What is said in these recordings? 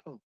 Oh.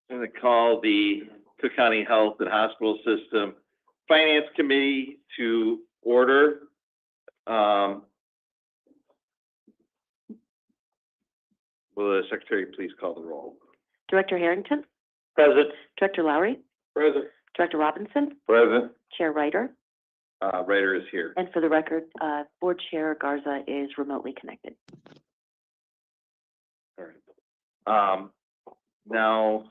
I'm going to call the Cook County Health and Hospital System Finance Committee to order. Will the secretary please call the roll? Director Harrington? Present. Director Lowry? Present. Director Robinson? Present. Chair Ryder? Ryder is here. And for the record, Board Chair Garza is remotely connected. All right. Now,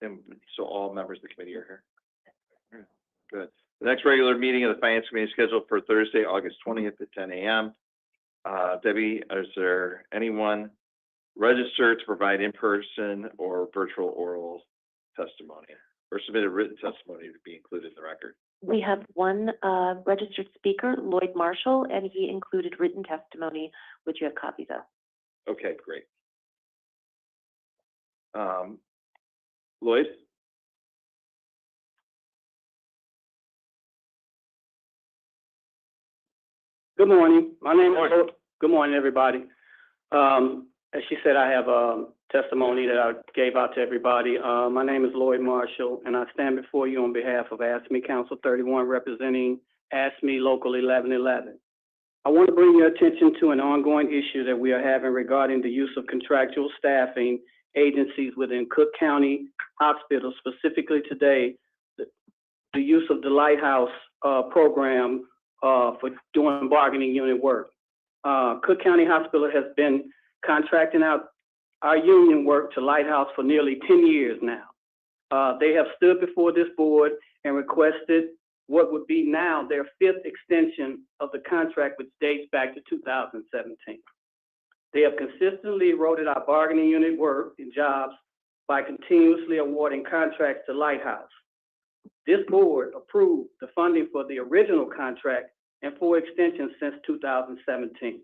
and so all members of the committee are here. Good. The next regular meeting of the Finance Committee is scheduled for Thursday, August 20th at 10 a.m. Debbie, is there anyone registered to provide in-person or virtual oral testimony or submitted written testimony to be included in the record? We have one registered speaker, Lloyd Marshall, and he included written testimony, which you have copies of. Okay, great. Lloyd? Good morning. My name is Lloyd. Good morning, everybody. As she said, I have a testimony that I gave out to everybody. My name is Lloyd Marshall, and I stand before you on behalf of ASME Council 31, representing ASME Local 1111. I want to bring your attention to an ongoing issue that we are having regarding the use of contractual staffing agencies within Cook County Hospital, specifically today, the use of the Lighthouse program for doing bargaining unit work. Cook County Hospital has been contracting out our union work to Lighthouse for nearly 10 years now. They have stood before this board and requested what would be now their 5th extension of the contract, which dates back to 2017. They have consistently eroded our bargaining unit work and jobs by continuously awarding contracts to Lighthouse. This board approved the funding for the original contract and 4 extensions since 2017.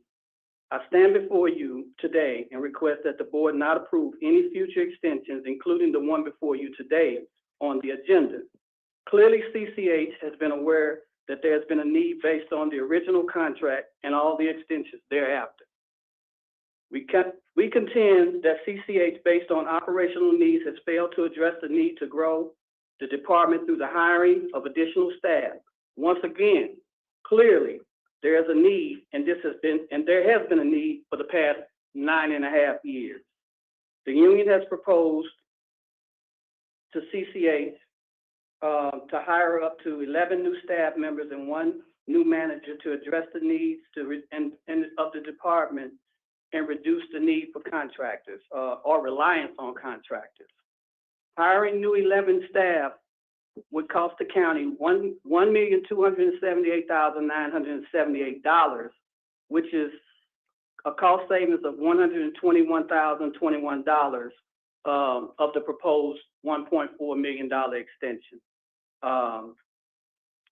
I stand before you today and request that the board not approve any future extensions, including the one before you today on the agenda. Clearly, CCH has been aware that there has been a need based on the original contract and all the extensions thereafter. We contend that CCH, based on operational needs, has failed to address the need to grow the department through the hiring of additional staff. Once again, clearly, there is a need, and there has been a need for the past 9.5 years. The union has proposed to CCH to hire up to 11 new staff members and 1 new manager to address the needs and of the department and reduce the need for contractors, or reliance on contractors. Hiring new 11 staff would cost the county $1,278,978, which is a cost savings of $121,021 of the proposed $1.4 million extension.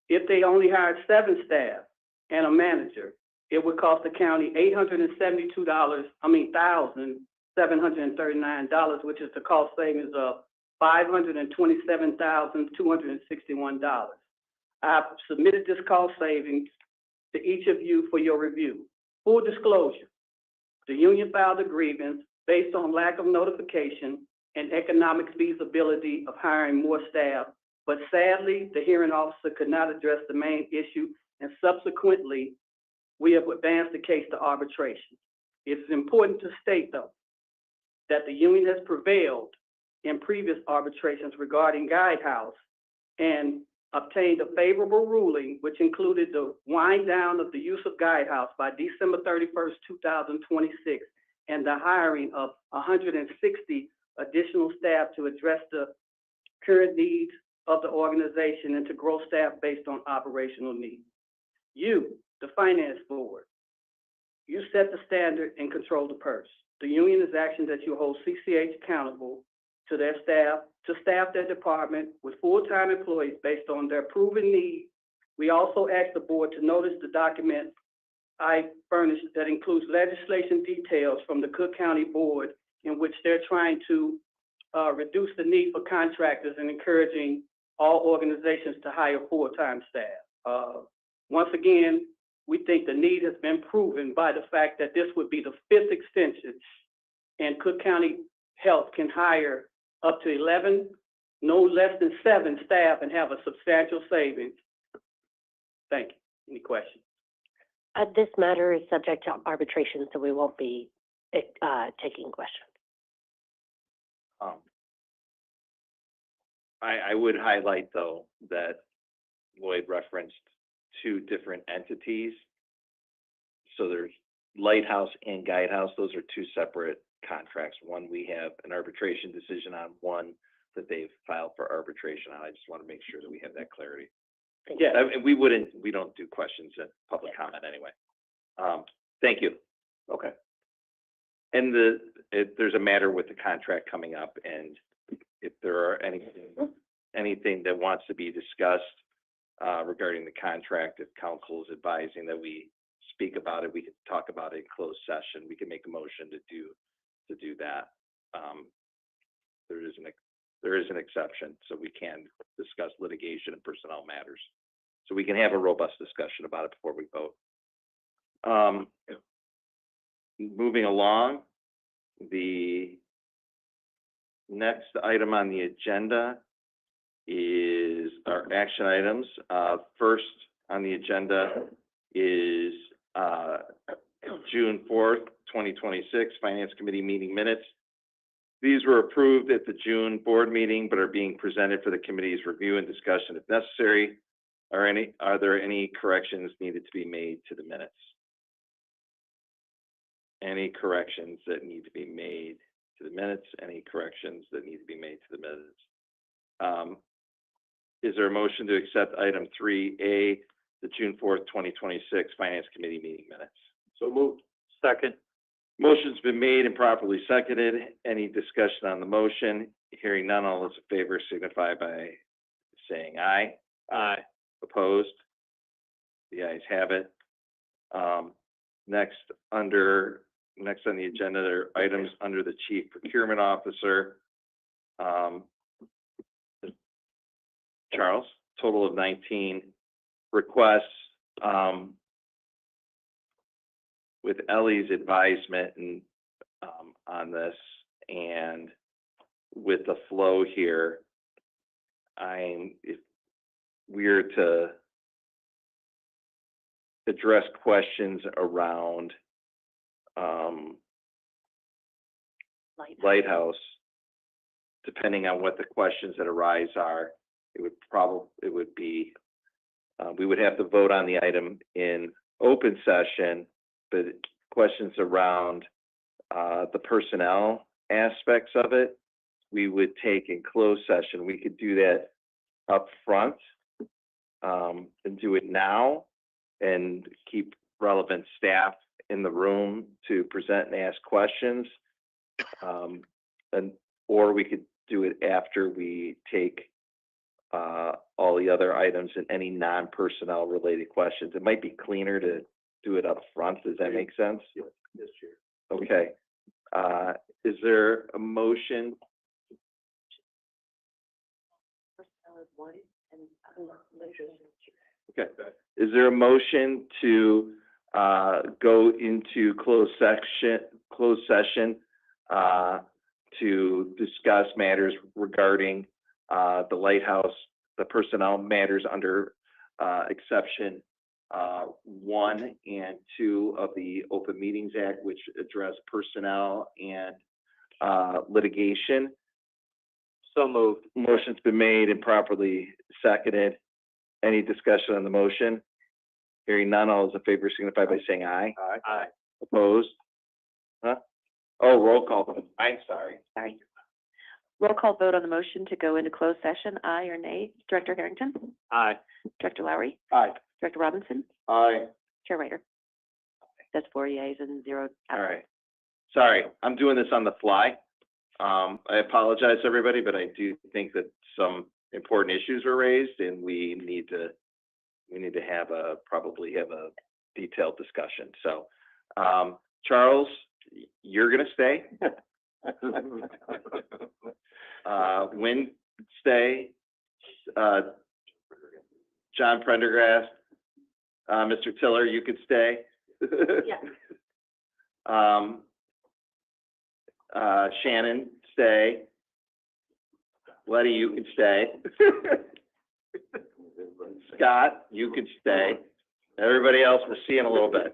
If they only hired 7 staff and a manager, it would cost the county $1,739, which is the cost savings of $527,261. I've submitted this cost savings to each of you for your review. Full disclosure, the union filed a grievance based on lack of notification and economic feasibility of hiring more staff, but sadly, the hearing officer could not address the main issue, and subsequently, we have advanced the case to arbitration. It is important to state, though, that the union has prevailed in previous arbitrations regarding Guidehouse and obtained a favorable ruling, which included the wind down of the use of Guidehouse by December 31st, 2026, and the hiring of 160 additional staff to address the current needs of the organization and to grow staff based on operational needs. You, the finance board, you set the standard and control the purse. The union is asking that you hold CCH accountable to their staff, to staff their department with full-time employees based on their proven need. We also ask the board to notice the document I furnished that includes legislation details from the Cook County Board in which they're trying to reduce the need for contractors and encouraging all organizations to hire full-time staff. Once again, we think the need has been proven by the fact that this would be the 5th extension, and Cook County Health can hire up to 11, no less than 7 staff and have a substantial savings. Thank you. Any questions? This matter is subject to arbitration, so we won't be taking questions. I would highlight, though, that Lloyd referenced 2 different entities. So there's Lighthouse and Guidehouse. Those are 2 separate contracts. One we have an arbitration decision on, one that they've filed for arbitration on. I just want to make sure that we have that clarity. Yeah. And we don't do questions at public comment anyway. Thank you. Okay. And there's a matter with the contract coming up, and if there are anything that wants to be discussed regarding the contract, if council is advising that we speak about it, we can talk about it in closed session. We can make a motion to do that. There is an exception, so we can discuss litigation and personnel matters. So we can have a robust discussion about it before we vote. Moving along, the next item on the agenda is our action items. First on the agenda is June 4th, 2026, Finance Committee meeting minutes. These were approved at the June board meeting, but are being presented for the committee's review and discussion if necessary. Are there any corrections needed to be made to the minutes? Any corrections that need to be made to the minutes? Any corrections that need to be made to the minutes? Is there a motion to accept item 3A, the June 4th, 2026 Finance Committee meeting minutes? So moved. Second. Motion's been made and properly seconded. Any discussion on the motion? Hearing none, all those in favor signify by saying aye. Aye. Opposed? The ayes have it. Next on the agenda, there are items under the Chief Procurement Officer. Charles, total of 19 requests. With Ellie's advisement and on this, and with the flow here, if we're to address questions around Lighthouse, depending on what the questions that arise are, it would be We would have to vote on the item in open session, but questions around the personnel aspects of it, we would take in closed session. We could do that up front and do it now and keep relevant staff in the room to present and ask questions. Or we could do it after we take all the other items and any non-personnel related questions. It might be cleaner to do it up front. Does that make sense? Yes, Chair. Okay. Is there a motion? Okay. Is there a motion to go into closed session to discuss matters regarding the lighthouse, the personnel matters under exception 1 and 2 of the Open Meetings Act, which address personnel and litigation? So moved. Motion's been made and properly seconded. Any discussion on the motion? Hearing none, all those in favor signify by saying aye. Aye. Opposed? Huh? Oh, roll call. I'm sorry. Sorry. Roll call vote on the motion to go into closed session, aye or nay. Director Harrington? Aye. Director Lowry? Aye. Director Robinson? Aye. Chair Ryder? That's 4 yeas and 0 All right. Sorry, I'm doing this on the fly. I apologize, everybody, but I do think that some important issues were raised and we need to probably have a detailed discussion. So, Charles, you're gonna stay. Wynn, stay. John Prendergast, Mr. Tiller, you could stay. Yeah. Shannon, stay. Letty, you can stay. Scott, you can stay. Everybody else, we'll see in a little bit.